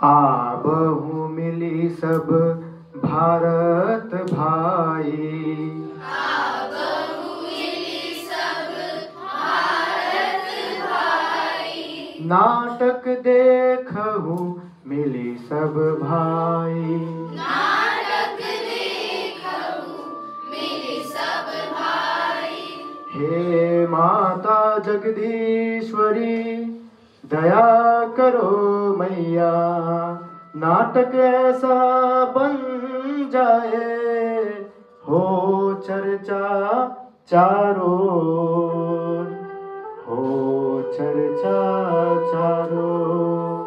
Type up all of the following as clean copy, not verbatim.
आबहु मिली सब भारत भाई, आबहु मिली सब भारत भाई। नाटक देखहु मिली सब भाई, नाटक देखहु मिली सब भाई। हे माता जगदीश्वरी दया करो मैया, नाटक ऐसा बन जाए हो चर्चा चारों ओर, हो चर्चा चारों ओर।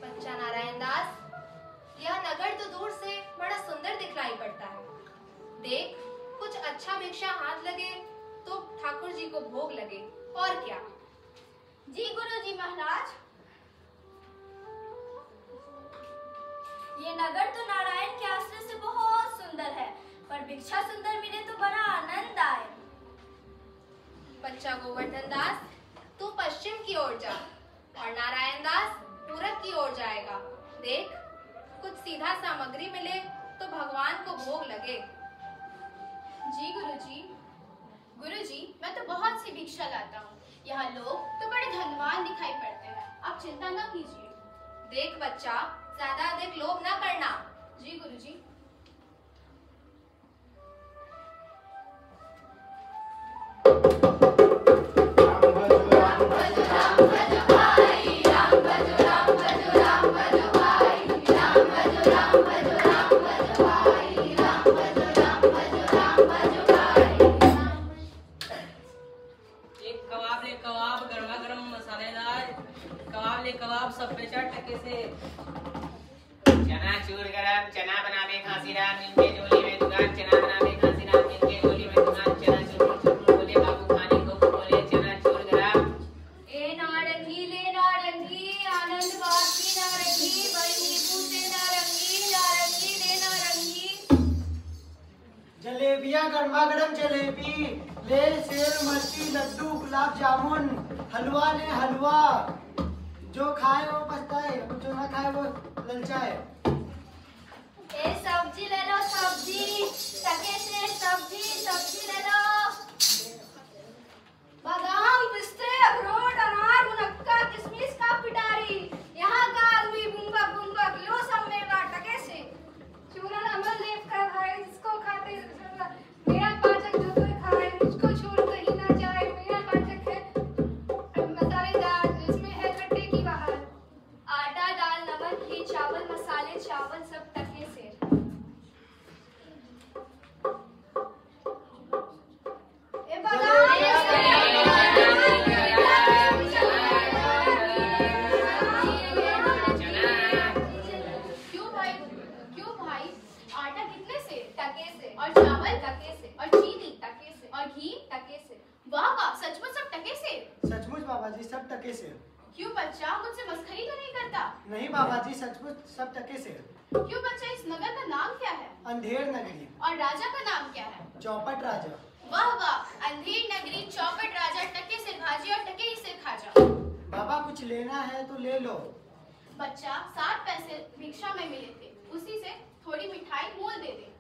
बच्चा नारायण दास, यह नगर तो दूर से बड़ा सुंदर दिखलाई पड़ता है। देख, कुछ अच्छा भिक्षा हाथ लगे तो ठाकुर जी को भोग लगे, और क्या। जी गुरुजी महाराज, ये नगर तो नारायण के आश्रय से बहुत सुंदर है, पर भिक्षा सुंदर मिले तो बड़ा आनंद आए। बच्चा गोवर्धन दास, तू पश्चिम की ओर जा और नारायण दास पूरब की ओर जाएगा। देख, कुछ सीधा सामग्री मिले तो भगवान को भोग लगे। जी गुरुजी। गुरुजी, मैं तो बहुत सी भिक्षा लाता हूँ। यहाँ लोग तो बड़े धनवान दिखाई पड़ते हैं, आप चिंता न कीजिए। देख बच्चा, ज्यादा अधिक लोभ न करना। जी गुरुजी। कबाब सब बेचा टके से। चना चूर गरम, चना बनावे खांसी राम, इनके झोली में दुकान। चना बनावे खांसी राम, इनके झोली में दुकान। चना चूर चूर बोले बाबू खाने को बोले चना चूर गरम। ए नारंगी ले नारंगी, आनंद बाग की नारंगी, बड़ी नींबू से नारंगी, नारंगी ले नारंगी। जलेबियां गरमा गरम जलेबी ले, सेव मिर्ची लड्डू गुलाब जामुन, हलवा ले हलवा। जो खाए वो पछताए, जो ना खाए वो ललचाए। ए सब्जी ले लो सब्जी, टके से सब्जी, सब्जी ले लो। बादाम, पिस्ते, अखरोट, अनार, मुनक्का, किशमिश का पिटारी। यहाँ का आदमी बुम्बा किलो सब मेवा टके से। चूरन अमल देव का भाई, जिसको खाते मेरा पाचक जो कोई खाए, मुझको छोड़ कहीं ना जाए। मेरा पाचक है मसालेदार, इसमें है खट्टे की बहार। आटा, दाल, नमक, घी, चावल, मसाले, चावल सब टके से। क्यों भाई, आटा कितने से? टके से। और चावल टके से। और चीनी टके से। और घी टके से। वाह वाह, सचमुच सब टके से। सचमुच बाबा जी, सब टके से। क्यों बच्चा, मुझसे मस्खरी तो नहीं करता? नहीं बाबा जी, सचमुच सब टके से। क्यों बच्चा, इस नगर का नाम क्या है? अंधेर नगरी। और राजा का नाम क्या है? चौपट राजा। वाह वाह, अंधेर नगरी, चौपट राजा, टके से भाजी और टके ही से खाजा। बाबा कुछ लेना है तो ले लो। बच्चा, 7 पैसे भिक्षा में मिले थे, उसी से थोड़ी मिठाई मोल दे दे।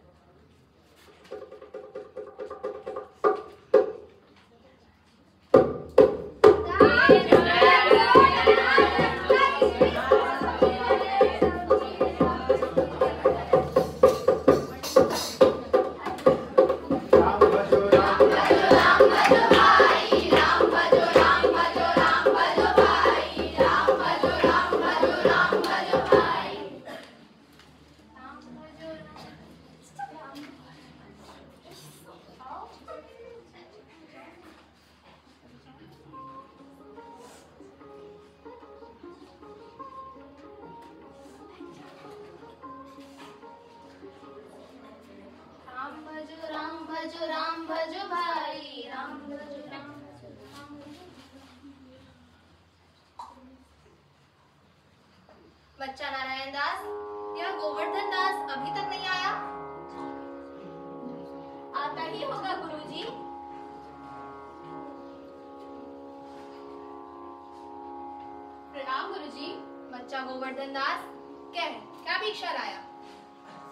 राम भजो भाई राम भजो राम। बच्चा नारायण दास, यह गोवर्धन दास अभी तक नहीं आया? आता ही होगा गुरुजी। प्रणाम गुरुजी। बच्चा गोवर्धन दास, क्या भिक्षा लाया?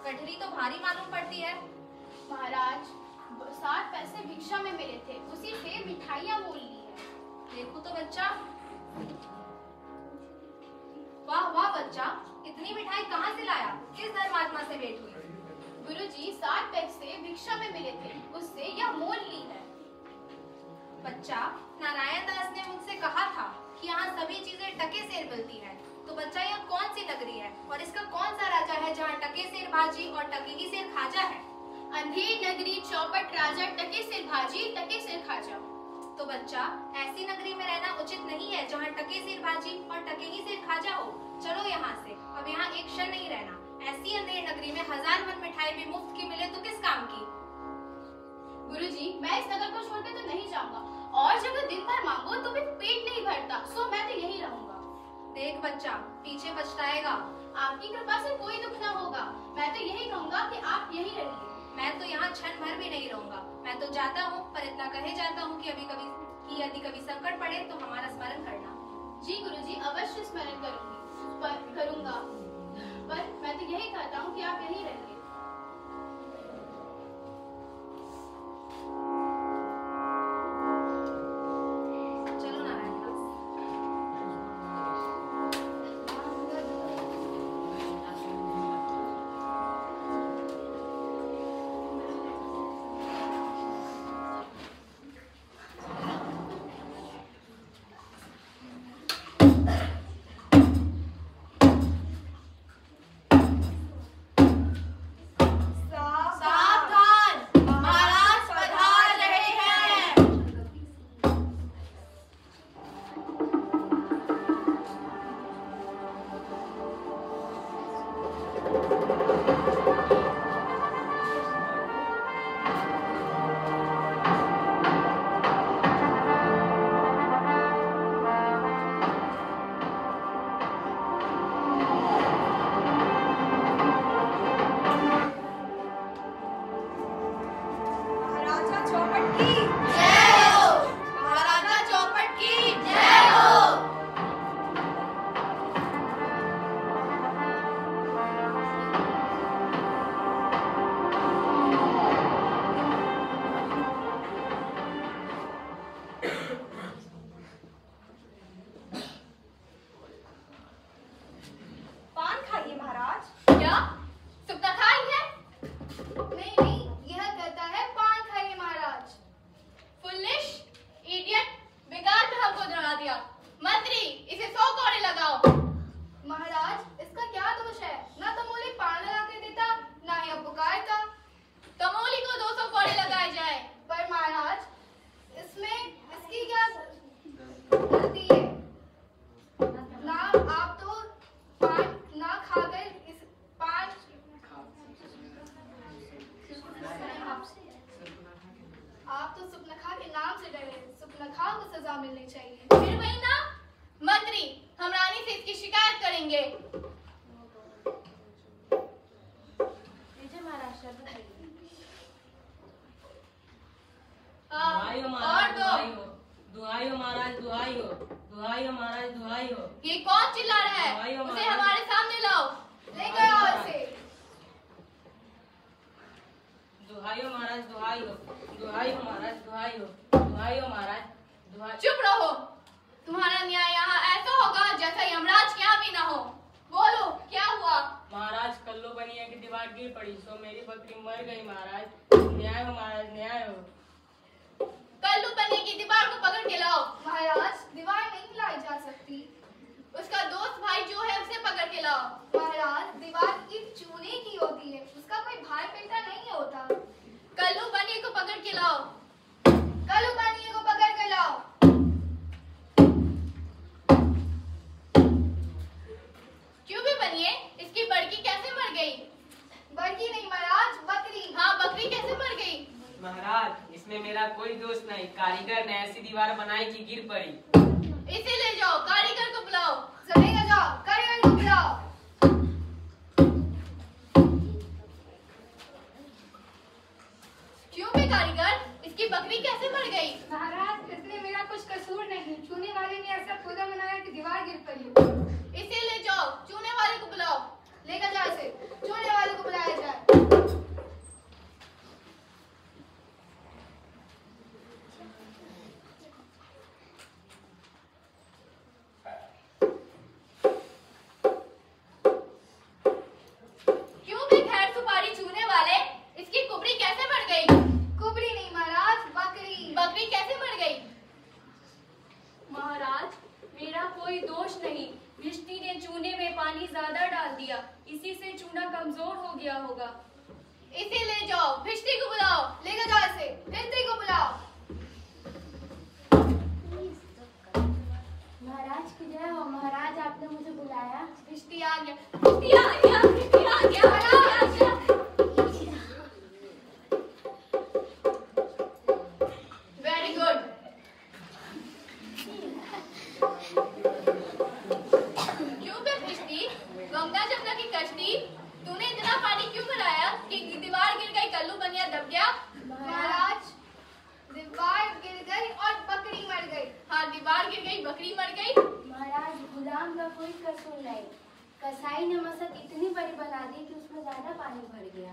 कटरी तो भारी मालूम पड़ती है। महाराज 60 पैसे भिक्षा में मिले थे, उसी से मिठाइयाँ मोल ली है। देखो तो बच्चा। वाह वाह बच्चा, इतनी मिठाई कहाँ से लाया? किस धर्मात्मा से भेंट हुई? गुरुजी 60 पैसे भिक्षा में मिले थे, उससे यह मोल ली है। बच्चा, नारायण दास ने मुझसे कहा था कि यहाँ सभी चीजें टके सेर मिलती हैं। तो बच्चा, यह कौन सी नगरी है और इसका कौन सा राजा है जहाँ टके सेर भाजी और टके ही सेर खाजा है? अंधेर नगरी, चौपट राजा, टके सिर भाजी, टके सिर खाजा। तो बच्चा, ऐसी नगरी में रहना उचित नहीं है जहाँ टके सिर भाजी और टके ही सिर खाजा हो। चलो यहाँ से, अब यहाँ एक क्षण नहीं रहना। ऐसी अंधेर नगरी में 1000 मन मिठाई भी मुफ्त की मिले तो किस काम की? गुरुजी, मैं इस नगर को छोड़कर तो नहीं जाऊंगा, और जगह दिन भर मांगो तो भी पेट नहीं भरता, सो मैं तो यही रहूंगा। देख बच्चा, पीछे पछताएगा। आपकी कृपा से कोई दुख न होगा। मैं तो यही कहूंगा कि आप यही रहिए। मैं तो यहाँ क्षण भर भी नहीं रहूंगा। मैं तो जाता हूँ, पर इतना कहे जाता हूँ कि यदि कभी संकट पड़े तो हमारा स्मरण करना। जी गुरुजी, अवश्य स्मरण करूंगा। पर मैं तो यही कहता हूँ कि आप यही रहिए। चलो नारायण दास। सावधान, महाराज पधार रहे हैं। महाराजा चौपट की जय हो। महाराजा चौपट की जय हो। पान खाइए महाराज। क्या सुप्ता खाई है? नहीं, यह कहता है पान खाइए महाराज। फुलिश इडियट, बेकार में हमको डरा दिया। मंत्री, इसे 100 कोड़े लगाओ। महाराज, इसका क्या दोष है? ना तो मूली पान लगा के देता, ना ही अब पुकारता। तमोली को 200 कोड़े लगाए जाए। पर महाराज, इसमें इसकी क्या गलती है? ना आप तो पान ना खाकर इस पान आप तो सुपनखा के नाम से डरे। सुपनखा को सजा मिलनी चाहिए। फिर वही ना। मंत्री, हम रानी से इसकी शिकायत करेंगे। दुहाई हो और महाराज, दो। दुहाई हो महाराज, दुहाई हो, दुहाई हो महाराज, दुहाई हो। ये कौन चिल्ला रहा दुहाई है? हो उसे महाराज। हमारे सामने लाओ। ले गया इसे। दुहाई हो महाराज, दुहाई हो, दुहाई हो महाराज, दुहाई हो, दुहाई हो महाराज, दुहाई। चुप रहो। तुम्हारा न्याय यहाँ ऐसा होगा जैसा यमराज के यहाँ भी ना हो। बोलो, क्या हुआ? महाराज, कल्लू बनिया की दीवार गिर पड़ी, सो मेरी बकरी मर गई महाराज। न्याय हो महाराज, न्याय हो। कल्लू बने की दीवार को पकड़ के लाओ। महाराज, दीवार नहीं लाई जा सकती। उसका दोस्त भाई जो है उसे पकड़ के लाओ। महाराज, दीवार ईंट चूने की होती है, उसका कोई भाई बेटा नहीं होता। कल्लू बने को पकड़ के लाओ। कल्लू बनिए को पकड़ कर लाओ। क्यों भी बनिए, इसकी बड़की कैसे मर गई? बड़की नहीं महाराज, बकरी। हाँ, बकरी कैसे मर गई? गिर पड़ी। इसे ले जाओ, कारीगर को बुलाओ। चलेगा, जाओ कारीगर को बुलाओ। क्यों बे कारीगर, इसकी बकरी कैसे मर गई? महाराज, इसमें मेरा कुछ कसूर नहीं। चूने वाले ने ऐसा खुदा बनाया कि दीवार गिर पड़ी। इसे ले जाओ, चूने वाले को बुलाओ। लेकर जाओ इसे, चूने वाले को बुलाया जाए। क्यों बे खैर सुपारी चूने वाले, इसकी कुबड़ी कैसे मर गई? कुबड़ी नहीं महाराज, बकरी। बकरी कैसे मर गई? महाराज, मेरा कोई दोष नहीं। भिष्टी ने चूने में पानी ज्यादा डाल दिया, इसी से चूना कमजोर हो गया होगा। इसे ले जाओ, भिष्टी को बुलाओ। लेकर जाओ इसे, भिष्टी को बुलाओ। महाराज की जय हो। महाराज, आपने मुझे बुलाया। भिष्टी आ गया, भिष्टी आ गया, भिष्टी आ गया, महाराज। Very good. क्यों बे भिष्टी, गंगा जमुना की कश्ती, तूने इतना पानी क्यों भराया कि दीवार गिर गई, कल्लू बनिया दब गया? महाराज, दीवार गिर गई और बकरी मर गई। हाँ, दीवार गिर गई, बकरी मर गई। महाराज, गुलाम का कोई कसूर नहीं। कसाई ने मसक इतनी बड़ी बना दी कि उसमें ज्यादा पानी भर गया।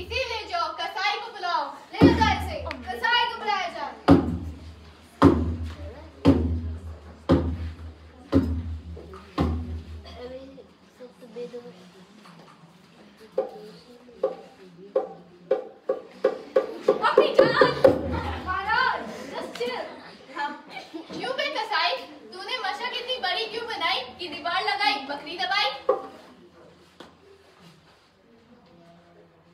इसे ले जाओ, कसाई को बुलाओ। लेकर जाओ इसे, कसाई को बुलाया जाए। अपनी जान। महाराज, just chill। क्यों बे कसाई, तूने मशक इतनी बड़ी क्यों बनाई कि दीवार लगाई, बकरी दबाई?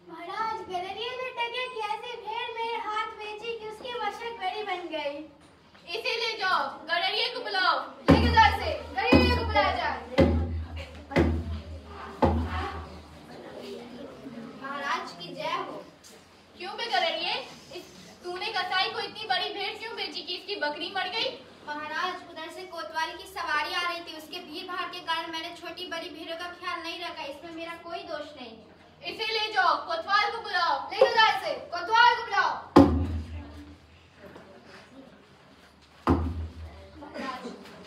महाराज, गलेरिया में टके कि ऐसी भेड़ मेरे हाथ बेची कि उसकी मशक बड़ी बन गई। इसे ले जाओ, गडरिये को बुलाओ। लेकर जाओ इसे, गरीब को बुलाया जाए। महाराज की जय हो। क्यों बे गडरिये, तूने कसाई को इतनी बड़ी भेड़ क्यों बेची कि इसकी बकरी मर गई? महाराज, उधर से कोतवाली की सवारी आ रही थी। उसके भीड़ भाड़ के कारण मैंने छोटी बड़ी भीड़ों का ख्याल नहीं रखा। इसमें मेरा कोई दोष नहीं है। इसे ले जाओ, कोतवाल को बुलाओ। लेकर जाओ इसे, कोतवाल को बुलाओ। महाराज,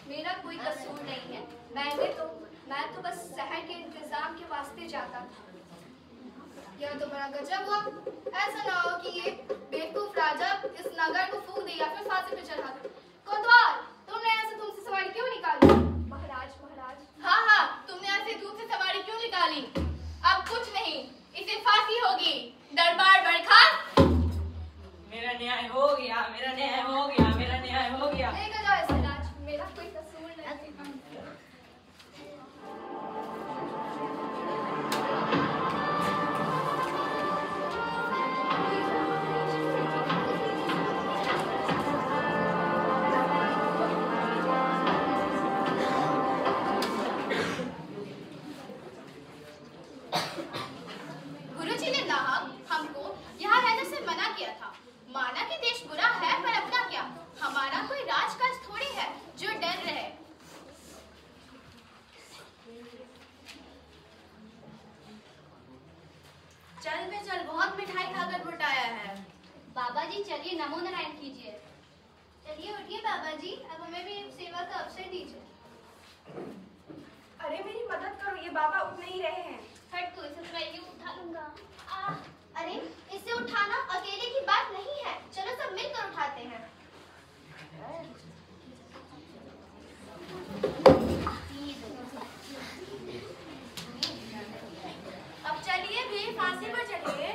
मेरा कोई कसूर नहीं है। मैं तो बस शहर के इंतजाम के वास्ते जाता था। यह तो बड़ा गजब हुआ। ऐसा ना हो कि ये बेवकूफ राजा इस नगर को फूंक दे या फिर फांसी पे चढ़ा दे। कोतवाल, तुमने ऐसे तुमसे सवारी क्यों निकाली? महाराज, हाँ हाँ, तुमने ऐसे दूध से सवारी क्यों निकाली? अब कुछ नहीं, इसे फांसी होगी। दरबार बरखास्त। मेरा न्याय हो गया, मेरा न्याय हो गया, मेरा न्याय हो गया। लेकर जाओ इसे। महाराज, मेरा कोई कसूर नहीं। गुरुजी ने नाहक हमको यहाँ रहने से मना किया था। माना कि देश बुरा है, पर अपना क्या, हमारा कोई राजकाज थोड़ी है जो डर रहे। चल बे चल, बहुत मिठाई खाकर घुटाया है। बाबा जी, चलिए नमो नारायण कीजिए। चलिए उठिए बाबा जी, अब हमें भी सेवा का अवसर दीजिए। अरे मेरी मदद करो, ये बाबा उठ नहीं रहे हैं। हट को, इसे मैं यूं उठा लूंगा। अरे, इसे उठाना अकेले की बात नहीं है। चलो सब मिलकर उठाते हैं। अब चलिए भी, फांसी पर चलिए।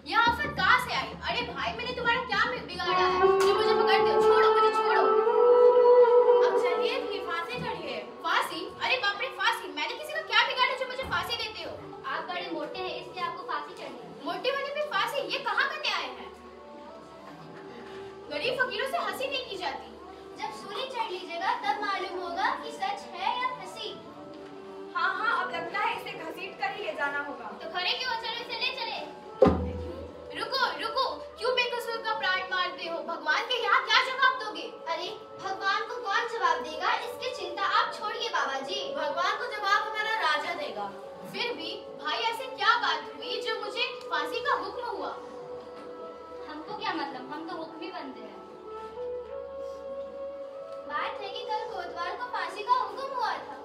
यह आफत कहाँ से आई? अरे भाई, मैंने तुम्हारा क्या बिगाड़ा है कि मुझे पकड़ते हो? छोड़ो मुझे, छोड़ो। अब चलिए भी, फांसी चढ़िए। फांसी? अरे बाप रे, फांसी? मैंने किसी का क्या बिगाड़ा जो मुझे फांसी देते हो? आप बड़े मोटे हैं, इसलिए आपको फांसी चढ़नी है। मोटे होने पे फांसी, ये कहाँ का न्याय है? गरीब फकीरों से हंसी नहीं की जाती। जब सूली चढ़ लीजिएगा तब मालूम होगा कि सच है या हंसी। हाँ हाँ, अब लगता है इसे घसीट कर ही ले जाना होगा। तो खड़े क्यों? चलो इसे ले चले। रुको रुको, क्यों बेकसूर मालूम, हम तो हुक्म ही बनते हैं। बात है कि कल कोतवाल को फांसी का हुक्म हुआ था।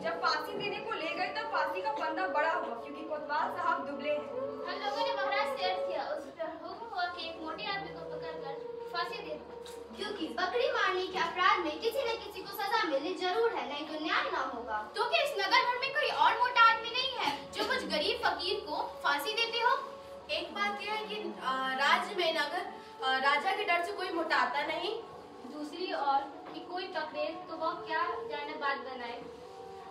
जब फांसी देने को ले गए तब फांसी का फंदा बड़ा हुआ क्योंकि कोतवाल साहब दुबले हैं। हम लोगों ने महाराज से अर्ज किया, उस पर हुक्म हुआ कि एक मोटे आदमी को पकड़कर फांसी दे दो, क्योंकि बकरी मारने के अपराध में किसी न किसी को सजा मिलनी जरूर है, नहीं तो न्याय ना होगा। तो क्या इस नगर भर में कोई और मोटा आदमी नहीं है जो कुछ गरीब फकीर को फांसी देते हो? एक बात यह है कि राज्य में नगर राजा के डर से कोई मोटाता नहीं, दूसरी ओर कि कोई पकड़े तो वह क्या जाने बात बनाए,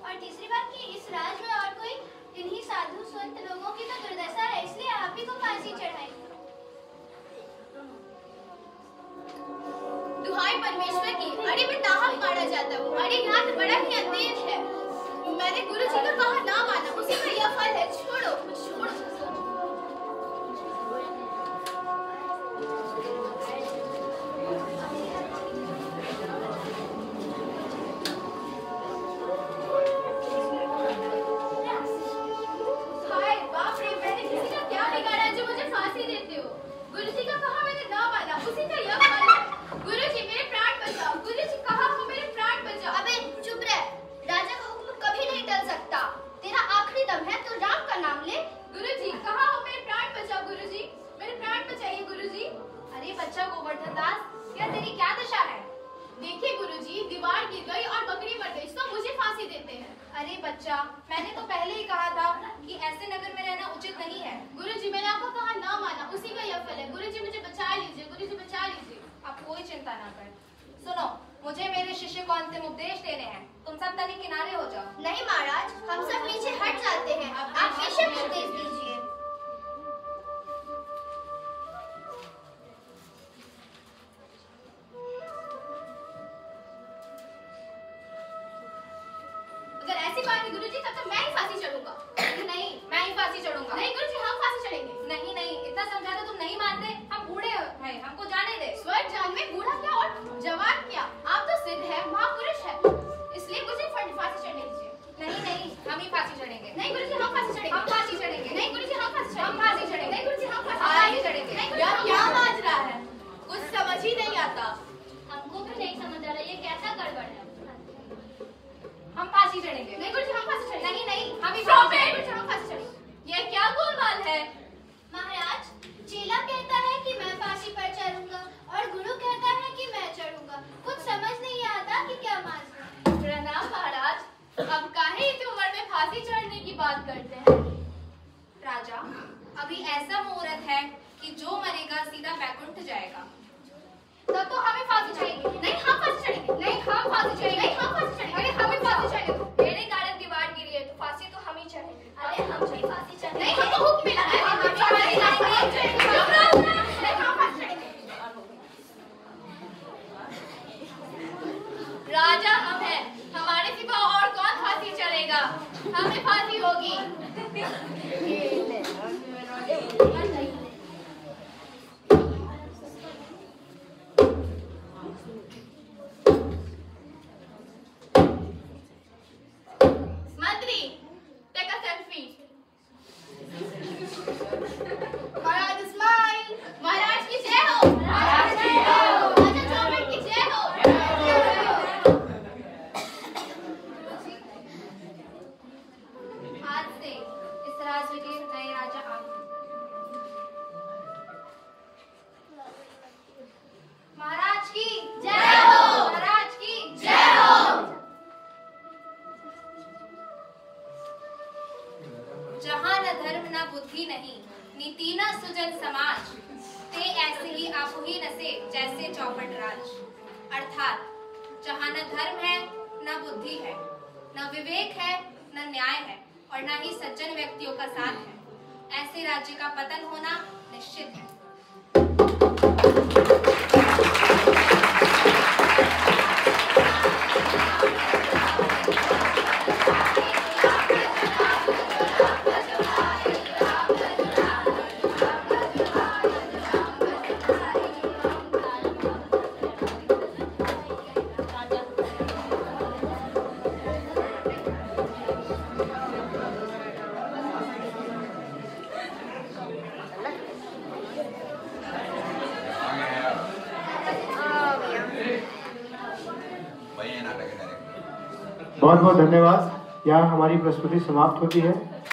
और तीसरी बात कि इस राज्य में और कोई इन्हीं साधु संत लोगों की तो दुर्दशा है, इसलिए आप ही को फांसी चढ़ाई। दुहाई परमेश्वर की, अरे मैं नाहक मारा जाता हूँ, अरे यहाँ तो बड़ा ही अंधेर है। मैंने गुरु जी का कहा ना माना, उसी का यह फल है। छोड़ो छोड़ो। हाय बाप रे, मैंने किसी का क्या बिगाड़ा जो मुझे फांसी देते हो? गुरु जी का कहा मैंने ना माना, उसी का यह फल है। गुरु जी मेरे प्राण बचाओ, गुरु जी कहा हो मेरे प्राण बचाओ। अबे चुप रह, राजा का हुक्म कभी नहीं टल सकता। तेरा आखिरी दम है तो राम का नाम ले। गुरु जी कहा हो मेरे प्राण बचाओ, गुरु जी मेरे प्राण बचाइए गुरु जी। अरे बच्चा गोवर्धन दास, यह तेरी क्या दशा है? देखिए गुरु जी, दीवार गिर गई और बकरी मर गई तो मुझे फांसी देते हैं। अरे बच्चा, मैंने तो पहले ही कहा था कि ऐसे नगर में रहना उचित नहीं है। गुरु जी मैंने आपको कहा ना माना, उसी का यह फल है। गुरु जी मुझे बचा लीजिए, गुरु जी बचा लीजिए। आप कोई चिंता ना कर। सुनो, मुझे मेरे शिष्य को अंतिम उपदेश देने हैं, तुम सब तनिक किनारे हो जाओ। नहीं महाराज, हम सब पीछे हट जाते हैं, आप पीछे उपदेश दीजिए। अगर ऐसी बात है गुरु जी, तब तो मैं ही फांसी चढ़ूंगा। नहीं, मैं ही फांसी चढ़ूंगा। नहीं गुरु जी, हम फांसी चढ़ेंगे। नहीं नहीं, इतना समझा तो तुम नहीं मानते। हम बूढ़े हैं, हमको जाने दे। स्वर्ग जान में बूढ़ा क्या और जवान क्या, आप तो सिद्ध है, महापुरुष है, इसलिए मुझे फांसी चढ़ने दीजिए। नहीं नहीं, हम ही फांसी चढ़ेंगे। नहीं गुरु जी, हम फांसी चढ़ेंगे। हम फांसी चढ़ेंगे। नहीं गुरु जी, हम फांसी हम फांसी चढ़ेंगे। नहीं गुरु जी, हम फांसी चढ़ेंगे। नहीं गुरु जी, क्या बाज रहा है, कुछ समझ ही नहीं आता। हमको भी नहीं समझ आ रहा ये कैसा गड़बड़ है। हम फांसी चढ़ेंगे। नहीं गुरु जी, हम फांसी चढ़ेंगे। नहीं नहीं, हम ही Stop फांसी it! चढ़ेंगे। हम फांसी चढ़ेंगे। यह क्या गोलमाल है? महाराज, चेला कहता है कि मैं फांसी पर चढ़ूंगा और गुरु कहता है कि मैं चढ़ूंगा। कुछ समझ नहीं आता कि क्या मानना। प्रणाम महाराज, अब काहे इतनी उम्र में फांसी चढ़ने की बात करते हैं? राजा, अभी ऐसा मुहूर्त है कि जो मरेगा सीधा बैकुंठ जाएगा। तब तो हमें फांसी चढ़ेंगे। नहीं हम फांसी चढ़ेंगे। नहीं हम फांसी चढ़ेंगे। नहीं हम फांसी चढ़ेंगे। अरे हमें फांसी चढ़ेंगे। मेरे कारण दीवार गिरी है तो फांसी तो हम ही चढ़ेंगे। अरे हम भी फांसी चढ़ेंगे। नहीं हमको हुक्म मिला है, हम फांसी चढ़ेंगे। नहीं हम फांसी चढ़ेंगे। राजा हम हैं, हमारे सिवा और कौन फांसी चढ़ेगा? हमें फांसी होगी। मंत्री, take a selfie. महाराज स्माइल। महाराज की जय हो। महाराज की जय हो। राजा चौबे की जय हो। आज से इस राज्य के नए राजा आप हैं। महाराज की जय हो। महाराज की जय हो। जहाँ न धर्म न बुद्धि नहीं, नीति न सुजन समाज, ते ऐसे ही आप ही नसे जैसे चौपट राज। अर्थात जहाँ न धर्म है, न बुद्धि है, न विवेक है, न न्याय है और न ही सज्जन व्यक्तियों का साथ है, ऐसे राज्य का पतन होना निश्चित है। बहुत बहुत धन्यवाद। यहाँ हमारी प्रस्तुति समाप्त होती है।